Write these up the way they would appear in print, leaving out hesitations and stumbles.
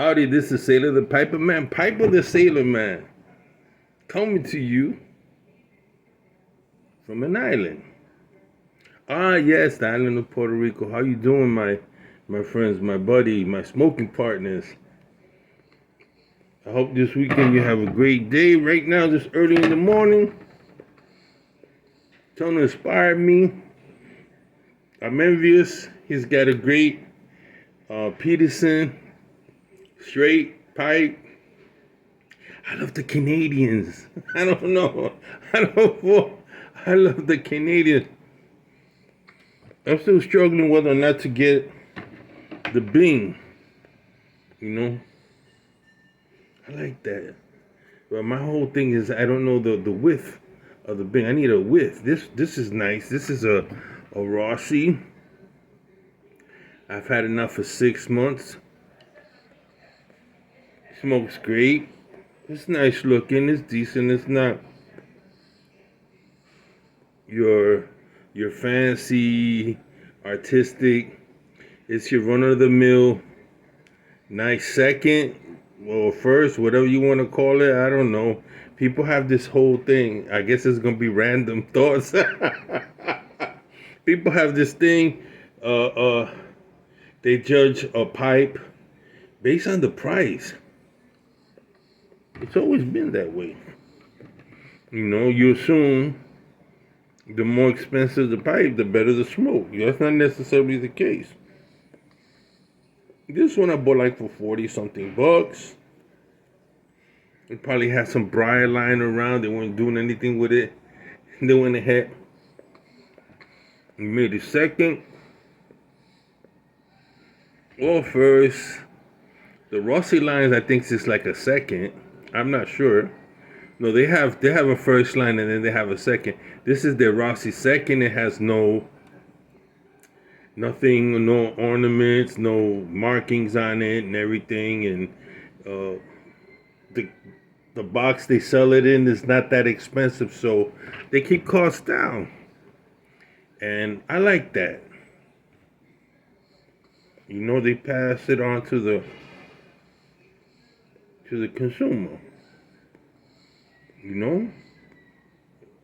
Howdy, this is Sailor the Piper Man, Piper the Sailor Man, coming to you from an island. Ah, yes, the island of Puerto Rico. How you doing, my friends, my buddy, my smoking partners? I hope this weekend you have a great day. Right now, just early in the morning, trying to inspire me. I'm envious. He's got a great Peterson straight pipe. I love the Canadians. I don't know. I love the Canadians. I'm still struggling whether or not to get the Bing. You know, I like that. But my whole thing is I don't know the width of the Bing. I need a width. This is nice. This is a Rossi. I've had enough for 6 months. Smokes great. It's nice looking. It's decent. It's not your fancy, artistic. It's your run-of-the-mill, nice second, or first, whatever you want to call it. I don't know. People have this whole thing. I guess it's going to be random thoughts. People have this thing. They judge a pipe based on the price. It's always been that way. You know, you assume the more expensive the pipe, the better the smoke. That's not necessarily the case. This one I bought like for 40 something bucks. It probably had some briar lying around. They weren't doing anything with it. They went ahead and made it second or first. The Rossi lines, I think, is like a second. I'm not sure. No, they have a first line and then they have a second. This is their Rossi second. It has nothing, no ornaments, no markings on it and everything. And the box they sell it in is not that expensive, so they keep costs down. And I like that. You know, they pass it on to the consumer. You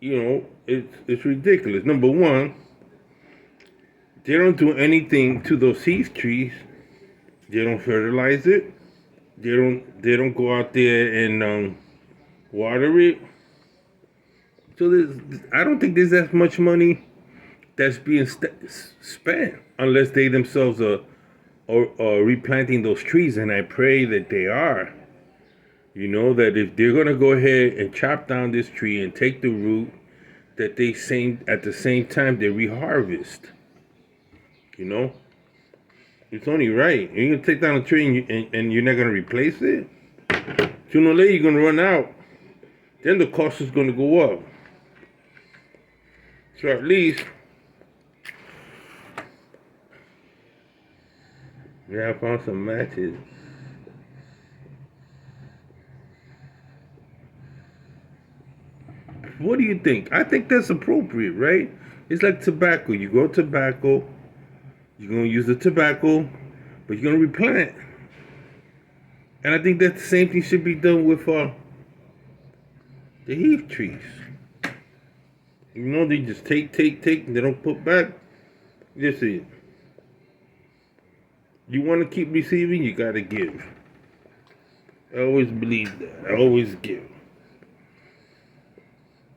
know, it's ridiculous. Number one, they don't do anything to those heath trees. They don't fertilize it. They don't go out there and water it. So I don't think there's that much money that's being spent unless they themselves are replanting those trees, and I pray that they are. You know, that if they're going to go ahead and chop down this tree and take the root, that at the same time they reharvest. You know, it's only right. You're going to take down a tree and you're not going to replace it. Sooner or later you're going to run out. Then the cost is going to go up. So at least, yeah, I found some matches. What do you think? I think that's appropriate, right? It's like tobacco. You grow tobacco, you're going to use the tobacco, but you're going to replant. And I think that the same thing should be done with the heath trees. You know, they just take, and they don't put back. This is it. You want to keep receiving, you got to give. I always believe that. I always give.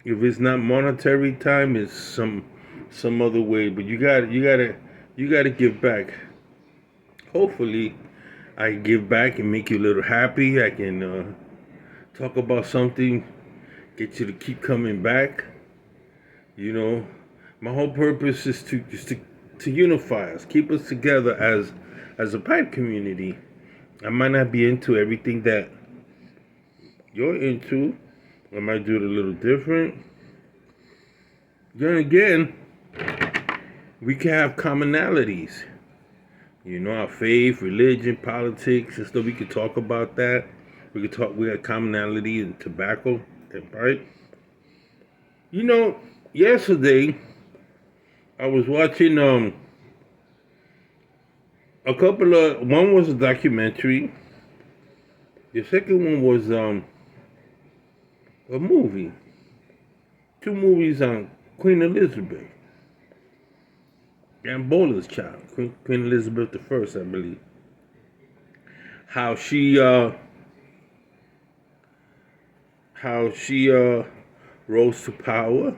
If it's not monetary time, it's some other way. But you gotta give back. Hopefully, I can give back and make you a little happy. I can talk about something, get you to keep coming back. You know, my whole purpose is to unify us, keep us together as a pipe community. I might not be into everything that you're into. I might do it a little different. Then again, we can have commonalities. You know, our faith, religion, politics, and stuff. We could talk about that. We got commonality in tobacco and pipe. You know, yesterday I was watching one was a documentary The second one was a movie. Two movies on Queen Elizabeth. Ambola's child, Queen Elizabeth I, I believe. How she rose to power,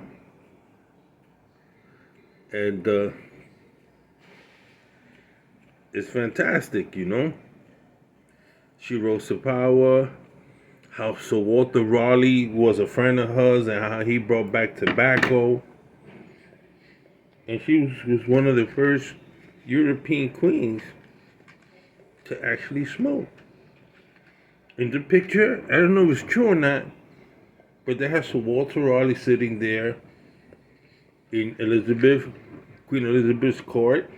and it's fantastic, you know. She rose to power. How Sir Walter Raleigh was a friend of hers, and how he brought back tobacco. And she was one of the first European queens to actually smoke. In the picture, I don't know if it's true or not, but they have Sir Walter Raleigh sitting there in Queen Elizabeth's court,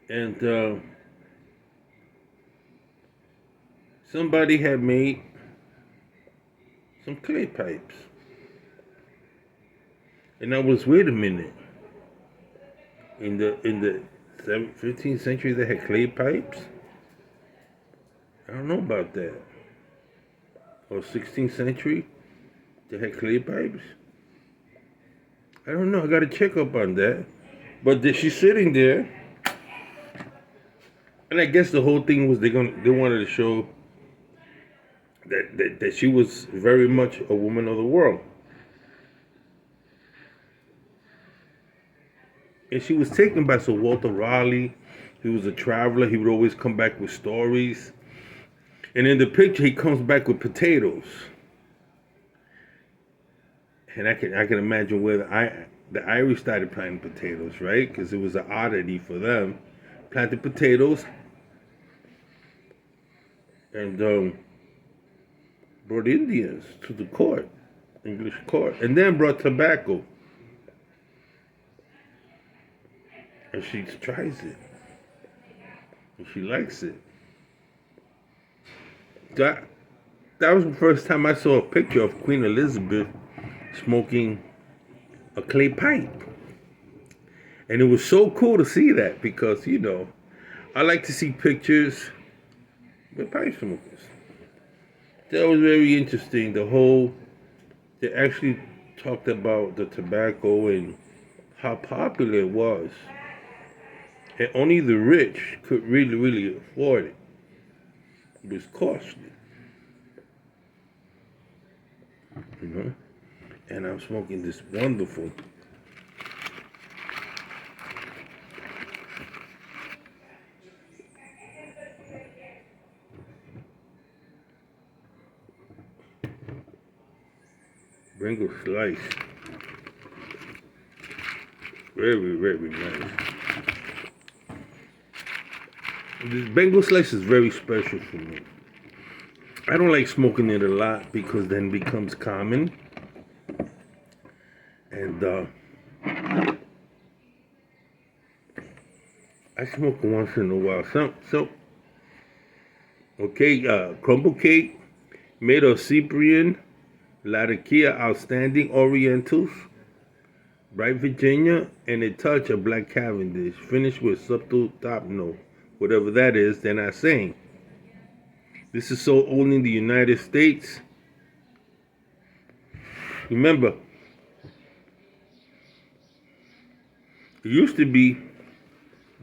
and somebody had made some clay pipes, and I was, wait a minute, in the 15th century they had clay pipes. I don't know about that. Or 16th century they had clay pipes. I don't know. I got to check up on that. But she's sitting there, and I guess the whole thing was they wanted to show that she was very much a woman of the world, and she was taken by Sir Walter Raleigh. He was a traveler. He would always come back with stories, and in the picture he comes back with potatoes. And I can imagine where the Irish started planting potatoes, right? Because it was an oddity for them. Planted potatoes, and brought Indians to the court, English court, and then brought tobacco. And she tries it, and she likes it. That was the first time I saw a picture of Queen Elizabeth smoking a clay pipe. And it was so cool to see that, because, you know, I like to see pictures with pipe smokers. That was very interesting. They actually talked about the tobacco and how popular it was. And only the rich could really, really afford it. It was costly. You know? And I'm smoking this wonderful Bengal slice. Very, very nice. This Bengal slice is very special for me. I don't like smoking it a lot because then it becomes common. And I smoke it once in a while. Crumble cake made of Cyprian, Latakia Outstanding Orientals, Bright Virginia, and a touch of Black Cavendish, finished with subtle top note. Whatever that is, they're not saying. This is sold only in the United States. Remember, the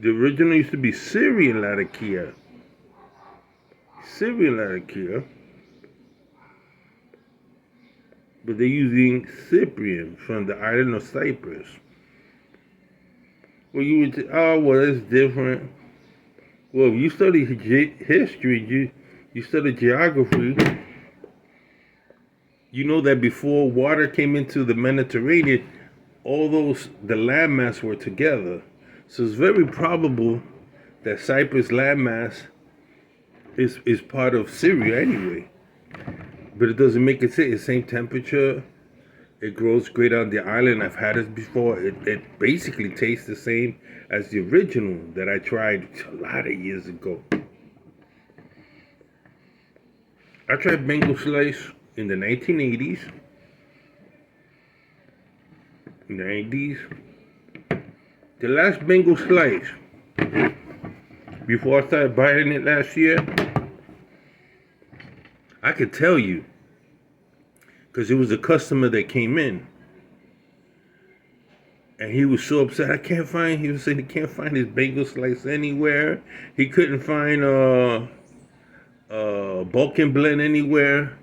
original used to be Syrian Latakia. But they're using Cyprian from the island of Cyprus. Well, you would say, oh, well, it's different. Well, if you study history, you study geography, you know that before water came into the Mediterranean, the landmass were together. So it's very probable that Cyprus landmass is part of Syria anyway. But it doesn't make it say the same temperature. It grows great on the island. I've had it before. It basically tastes the same as the original that I tried a lot of years ago. I tried Bengal slice in the 1980s. In the 80s. The last Bengal slice, before I started buying it last year, I could tell you, because it was a customer that came in, and he was so upset. He was saying he can't find his bagel slice anywhere. He couldn't find Balkan blend anywhere,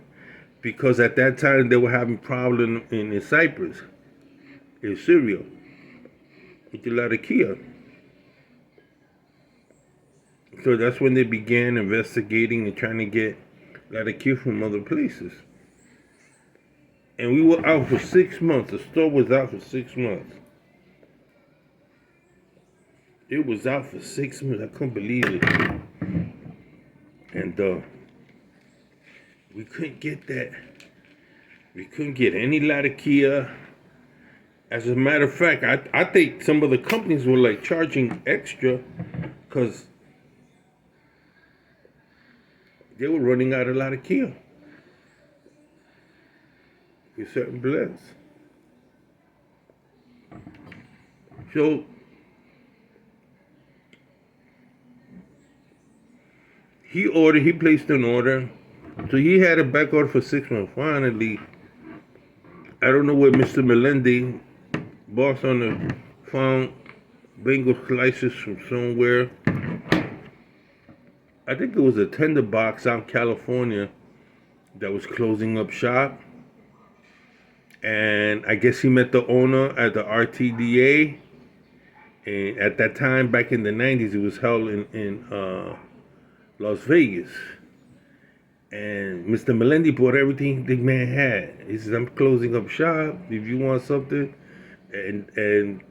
because at that time they were having problem in Cyprus, in Syria, with the Latakia. So that's when they began investigating and trying to get Latakia from other places. And we were out for 6 months. The store was out for 6 months. It was out for 6 months. I couldn't believe it. And we couldn't get that. We couldn't get any Latakia. As a matter of fact, I think some of the companies were like charging extra because they were running out of Latakia with certain blends. So he placed an order. So he had a back order for 6 months. Finally, I don't know where Mr. Melendi, boss on the found bagel slices from somewhere. I think it was a tender box out in California that was closing up shop. And I guess he met the owner at the RTDA. And at that time, back in the 90s, it was held in Las Vegas. And Mr. Melendi bought everything the man had. He says, I'm closing up shop if you want something. And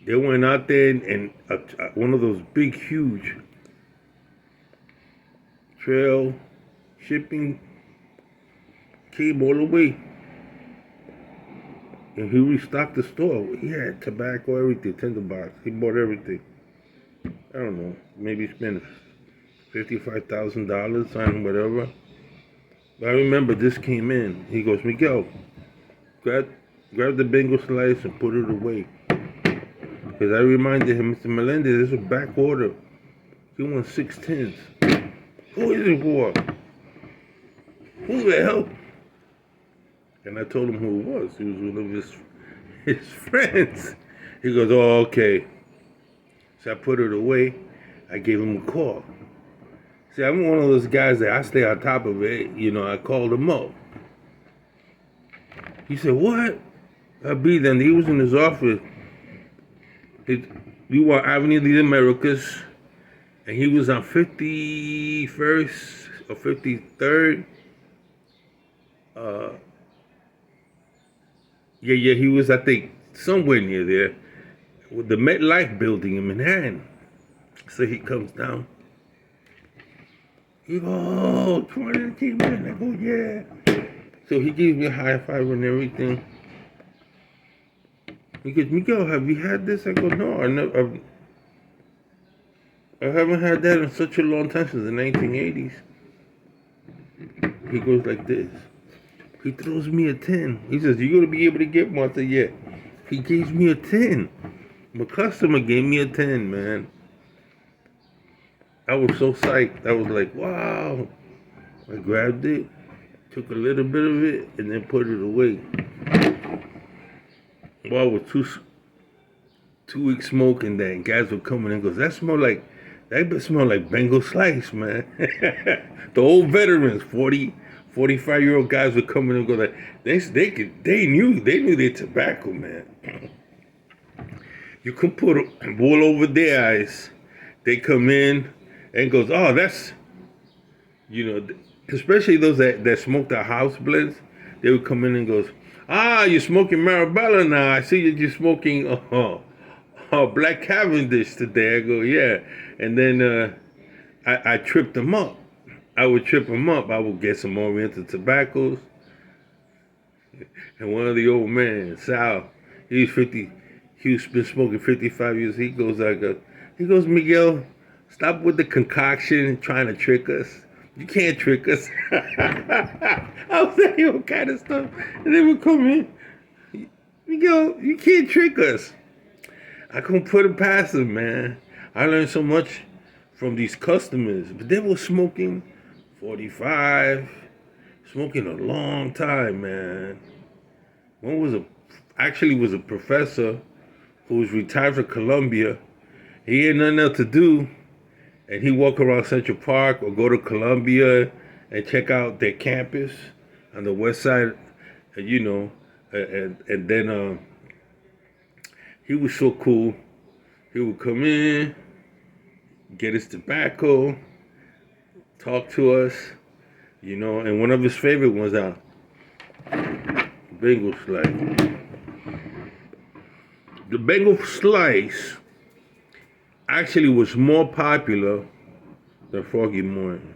they went out there and one of those big, huge trail shipping came all the way. And he restocked the store. He had tobacco, everything, tender box. He bought everything. I don't know, maybe spent $55,000 on whatever. But I remember this came in. He goes, Miguel, grab the bagel slice and put it away. Because I reminded him, Mr. Melendez, this is a back order. He wants 6 tins. Who is it for? Who the hell? And I told him who it was. He was one of his friends. He goes, oh, okay. So I put it away. I gave him a call. See, I'm one of those guys that I stay on top of it. You know, I called him up. He said, what? I'll be there. And he was in his office. We were Avenue of the Americas. And he was on 51st or 53rd. Yeah, he was, I think, somewhere near there. With the MetLife building in Manhattan. So he comes down. He goes, oh, Trinity came in. I go, yeah. So he gives me a high five and everything. He goes, Miguel, have you had this? I go, no, I haven't had that in such a long time, since the 1980s. He goes like this. He throws me a 10. He says, you're going to be able to get one? I said, yeah. He gives me a 10. My customer gave me a 10, man. I was so psyched. I was like, wow. I grabbed it, took a little bit of it, and then put it away. Well, I was 2 weeks smoking that, and guys were coming in and goes, that smell like Bengal slice, man. The old veterans, 40, 45-year-old guys were coming in and go like, they knew their tobacco, man. You can put wool over their eyes. They come in and goes, oh, that's, you know, especially those that smoke the house blends. They would come in and goes, you're smoking Marabella now. I see you're just smoking Black Cavendish today. I go, yeah. And then I tripped them up. I would trip them up. I would get some Oriental tobaccos. And one of the old men, Sal, he's been smoking 55 years. He goes, Miguel, stop with the concoction trying to trick us. You can't trick us. I was saying all kind of stuff. And they would come in. Miguel, you can't trick us. I couldn't put it past them, man. I learned so much from these customers. But they were smoking 45. Smoking a long time, man. One was a professor who was retired from Columbia. He had nothing else to do, and he walk around Central Park or go to Columbia and check out their campus on the west side, and then he was so cool. He would come in, get his tobacco, talk to us, and one of his favorite ones are Bengal Slice. The Bengal Slice actually was more popular than Froggy Morton.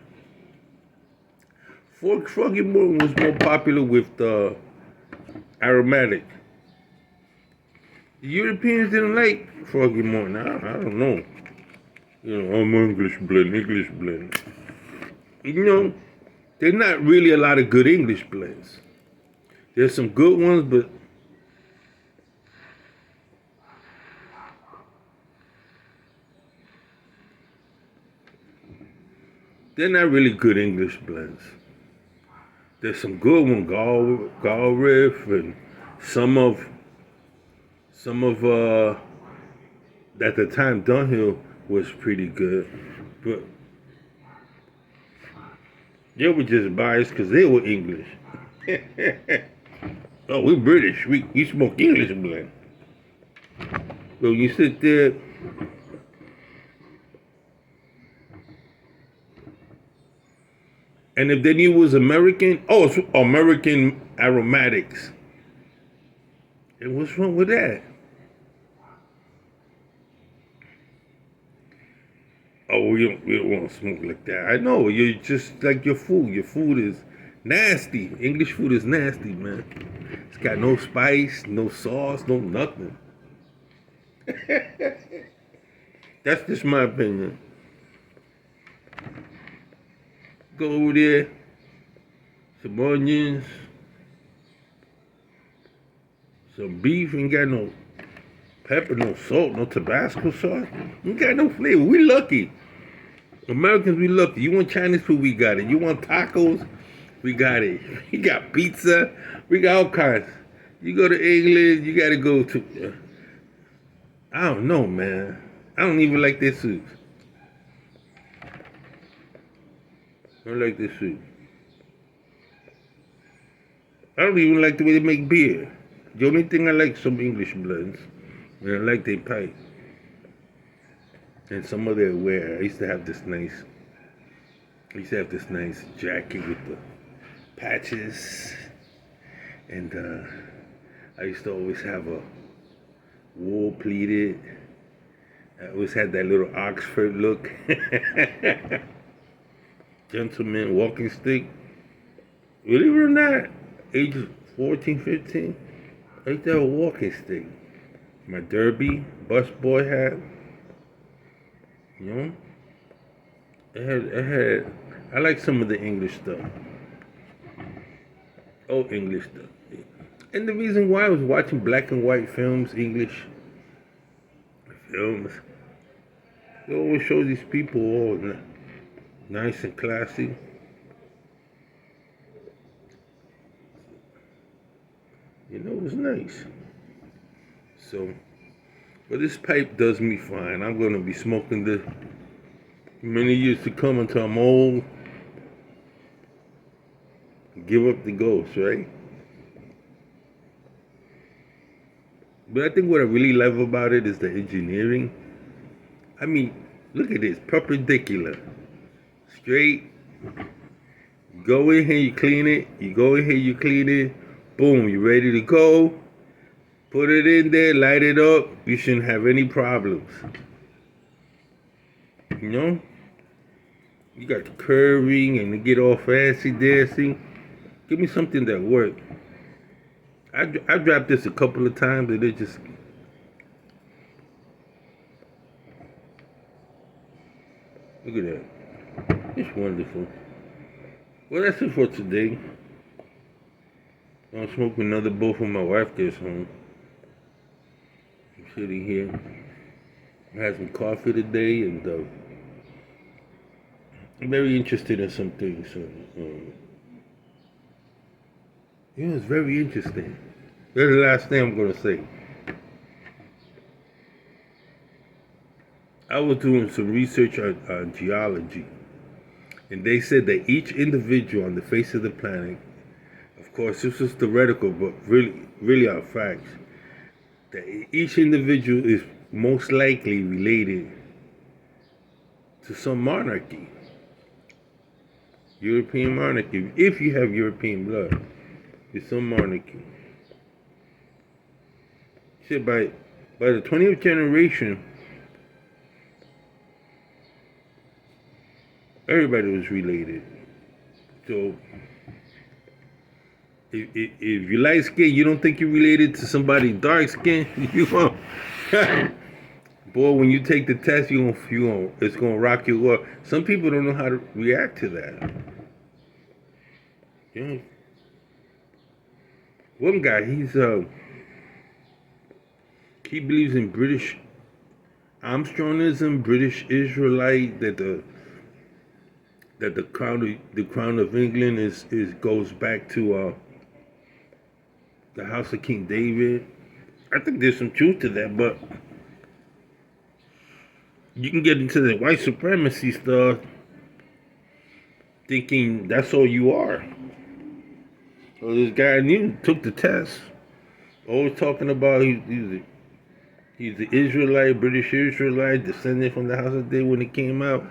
Froggy Morton was more popular with the aromatic. The Europeans didn't like Froggy Morton. I don't know. I'm English blend. There's not really a lot of good English blends. There's some good ones, but they're not really good English blends. There's some good ones, Gall Riff, and some of at the time Dunhill was pretty good, but they were just biased because they were English. Oh, we're British. We smoke English blend. So you sit there. And if they knew it was American, it's American aromatics. And what's wrong with that? Oh, we don't want to smoke like that. I know, you're just like your food. Your food is nasty. English food is nasty, man. It's got no spice, no sauce, no nothing. That's just my opinion. Go over there, some onions, some beef, ain't got no pepper, no salt, no Tabasco sauce. Ain't got no flavor. We lucky. Americans, we lucky. You want Chinese food, we got it. You want tacos, we got it. We got pizza, we got all kinds. You go to England, you gotta go to, I don't know, man. I don't even like their soups. I don't like this soup. I don't even like the way they make beer. The only thing I like some English blends, and I like their pipe. And some of their wear. I used to have this nice jacket with the patches. And I used to always have a wool pleated. I always had that little Oxford look. Gentleman walking stick. Believe it or not, age 14, 15, I used to have a walking stick. My derby, busboy hat. I like some of the English stuff. English stuff. And the reason why I was watching black and white films, English films, they always show these people all nice and classy. It was nice. So, but this pipe does me fine. I'm going to be smoking this many years to come until I'm old. Give up the ghost, right? But I think what I really love about it is the engineering. I mean, look at this, perpendicular. Straight. Go in here, you clean it. You go in here, you clean it. Boom, you ready to go. Put it in there, light it up. You shouldn't have any problems. You got the curving and you get all fancy dancing. Give me something that works. I dropped this a couple of times and it just... Look at that. It's wonderful. Well, that's it for today. I'll smoke another bowl when my wife gets home. I'm sitting here. I had some coffee today and I'm very interested in some things. So, it's very interesting. That's the last thing I'm gonna say. I was doing some research on geology, and they said that each individual on the face of the planet, of course, this is theoretical, but really are facts, that each individual is most likely related to some monarchy, European monarchy. If you have European blood, it's some monarchy. Shit, by the 20th generation, everybody was related. So if you light skin, you don't think you're related to somebody dark skin, you won't. Boy, when you take the test, it's gonna rock your world. Some people don't know how to react to that. You know, one guy, he believes in British Armstrongism, British Israelite, that the crown of England is goes back to the house of King David. I think there's some truth to that, but you can get into the white supremacy stuff thinking that's all you are. So this guy I knew took the test. Always talking about he's the Israelite, British Israelite, descendant from the house of David when it came out.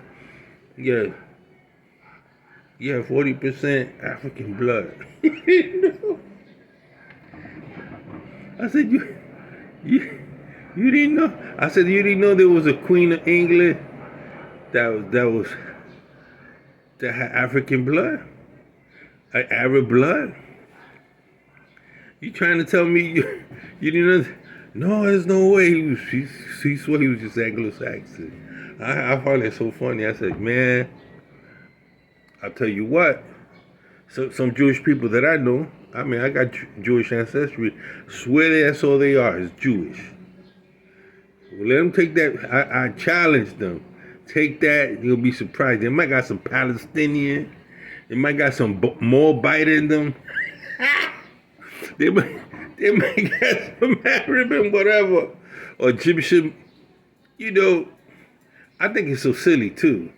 Yeah. 40% African blood. I said, you didn't know? I said, you didn't know there was a Queen of England that had African blood, Arab blood? You trying to tell me you didn't know? No, there's no way. She swore he was just Anglo-Saxon. I find it so funny. I said, man, I'll tell you what. So some Jewish people that I know, I mean, I got Jewish ancestry, swear that's all they are, is Jewish. Well, let them take that. I challenge them. Take that, you'll be surprised. They might got some Palestinian. They might got some more bite in them. they might got some Arab and whatever. Or Egyptian. You know, I think it's so silly too.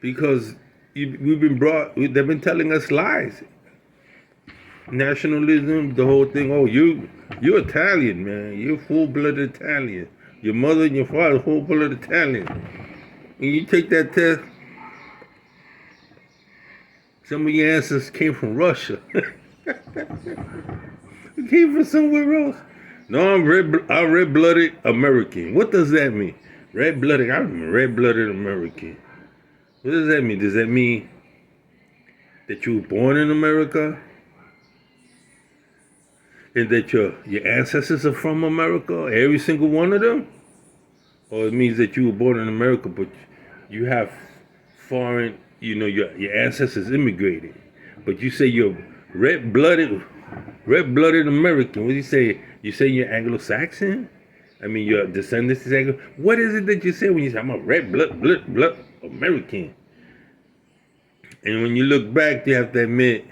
Because they've been telling us lies. Nationalism, the whole thing. Oh, you're Italian, man. You're full-blooded Italian. Your mother and your father full-blooded Italian. And you take that test, some of your ancestors came from Russia. You came from somewhere else. No, I'm red-blooded American. What does that mean? Red-blooded, I'm a red-blooded American. What does that mean? Does that mean that you were born in America? And that your ancestors are from America? Every single one of them? Or it means that you were born in America, but you have foreign, your ancestors immigrated. But you say you're red-blooded American. What do you say? You say you're Anglo-Saxon? I mean, your descendants is Anglo. What is it that you say when you say, I'm a blood American? And when you look back, you have to admit,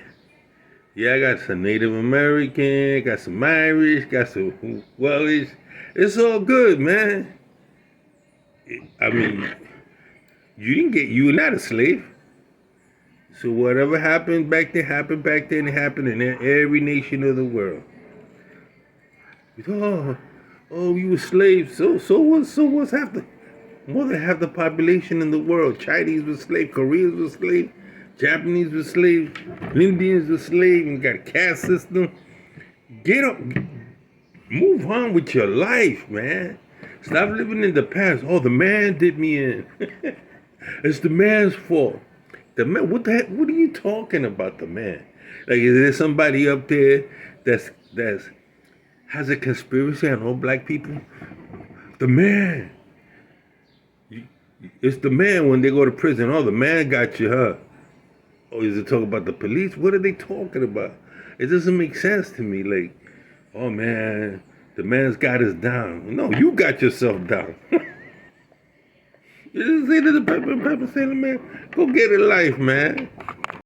yeah, I got some Native American, got some Irish, got some Welsh. It's all good, man. I mean, you were not a slave. So whatever happened back then, it happened in every nation of the world. Oh, you were slaves. So what's half more than half the population in the world? Chinese were slaves, Koreans were slaves, Japanese were slaves, Indians were slaves, and got a caste system. Get up, move on with your life, man. Stop living in the past. Oh, the man did me in. It's the man's fault. The man, what are you talking about, the man? Like, is there somebody up there that's has a conspiracy on all black people? The man. It's the man when they go to prison. Oh, the man got you, huh? Oh, is it talking about the police? What are they talking about? It doesn't make sense to me. Like, oh man, the man's got us down. No, you got yourself down. You just say to the pepper and pepper sailor, man, go get a life, man.